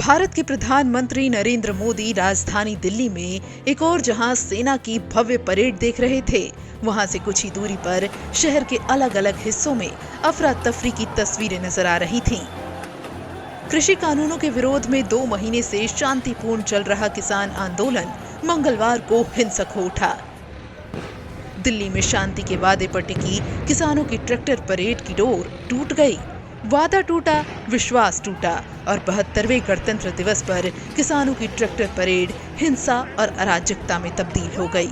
भारत के प्रधानमंत्री नरेंद्र मोदी राजधानी दिल्ली में एक और जहां सेना की भव्य परेड देख रहे थे, वहां से कुछ ही दूरी पर शहर के अलग अलग हिस्सों में अफरा तफरी की तस्वीरें नजर आ रही थीं। कृषि कानूनों के विरोध में 2 महीने से शांतिपूर्ण चल रहा किसान आंदोलन मंगलवार को हिंसक हो उठा। दिल्ली में शांति के वादे पर टिकी किसानों की ट्रैक्टर परेड की डोर टूट गई। वादा टूटा, विश्वास टूटा और 72वें गणतंत्र दिवस पर किसानों की ट्रैक्टर परेड हिंसा और अराजकता में तब्दील हो गई।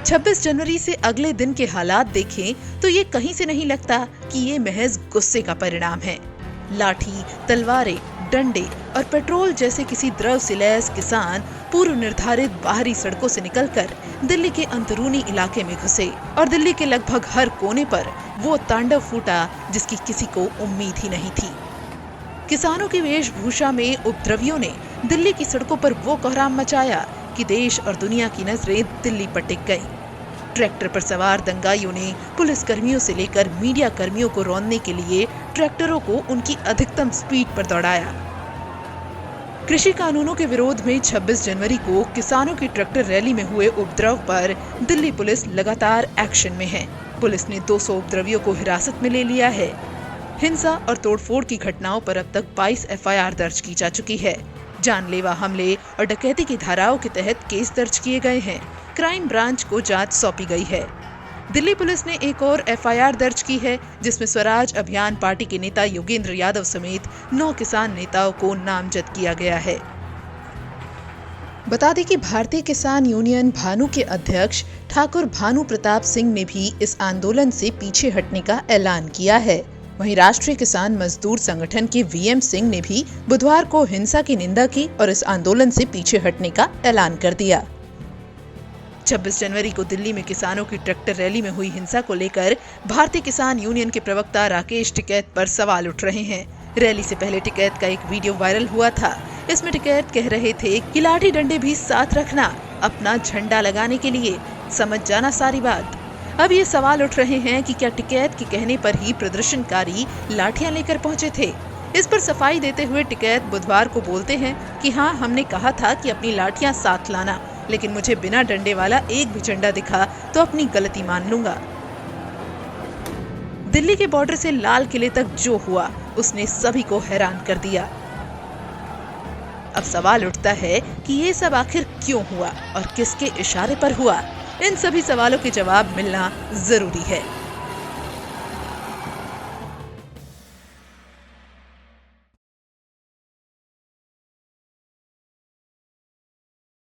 26 जनवरी से अगले दिन के हालात देखें तो ये कहीं से नहीं लगता कि ये महज गुस्से का परिणाम है। लाठी, तलवारें, डंडे और पेट्रोल जैसे किसी द्रव से लैस किसान पूर्व निर्धारित बाहरी सड़कों से निकलकर दिल्ली के अंदरूनी इलाके में घुसे और दिल्ली के लगभग हर कोने पर वो तांडव फूटा जिसकी किसी को उम्मीद ही नहीं थी। किसानों की वेशभूषा में उपद्रवियों ने दिल्ली की सड़कों पर वो कोहराम मचाया कि देश और दुनिया की नजरें दिल्ली पर टिक गईं। ट्रैक्टर पर सवार दंगाइयों ने पुलिस कर्मियों से लेकर मीडिया कर्मियों को रौंदने के लिए ट्रैक्टरों को उनकी अधिकतम स्पीड पर दौड़ाया। कृषि कानूनों के विरोध में 26 जनवरी को किसानों की ट्रैक्टर रैली में हुए उपद्रव पर दिल्ली पुलिस लगातार एक्शन में है। पुलिस ने 200 उपद्रवियों को हिरासत में ले लिया है। हिंसा और तोड़फोड़ की घटनाओं पर अब तक 22 एफआईआर दर्ज की जा चुकी है। जानलेवा हमले और डकैती की धाराओं के तहत केस दर्ज किए गए हैं। क्राइम ब्रांच को जांच सौंपी गई है। दिल्ली पुलिस ने एक और एफआईआर दर्ज की है जिसमें स्वराज अभियान पार्टी के नेता योगेंद्र यादव समेत 9 किसान नेताओं को नामजद किया गया है। बता दें कि भारतीय किसान यूनियन भानु के अध्यक्ष ठाकुर भानु प्रताप सिंह ने भी इस आंदोलन से पीछे हटने का ऐलान किया है। वहीं राष्ट्रीय किसान मजदूर संगठन के वीएम सिंह ने भी बुधवार को हिंसा की निंदा की और इस आंदोलन से पीछे हटने का ऐलान कर दिया। 26 जनवरी को दिल्ली में किसानों की ट्रैक्टर रैली में हुई हिंसा को लेकर भारतीय किसान यूनियन के प्रवक्ता राकेश टिकैत पर सवाल उठ रहे हैं। रैली से पहले टिकैत का एक वीडियो वायरल हुआ था। इसमें टिकैत कह रहे थे कि लाठी डंडे भी साथ रखना, अपना झंडा लगाने के लिए, समझ जाना सारी बात। अब ये सवाल उठ रहे हैं कि क्या टिकैत के कहने पर ही प्रदर्शनकारी लाठियां लेकर पहुंचे थे। इस पर सफाई देते हुए टिकैत बुधवार को बोलते हैं कि हाँ, हमने कहा था कि अपनी लाठियां साथ लाना, लेकिन मुझे बिना डंडे वाला एक भी झंडा दिखा तो अपनी गलती मान लूंगा। दिल्ली के बॉर्डर से लाल किले तक जो हुआ उसने सभी को हैरान कर दिया। अब सवाल उठता है कि ये सब आखिर क्यों हुआ और किसके इशारे पर हुआ। इन सभी सवालों के जवाब मिलना जरूरी है।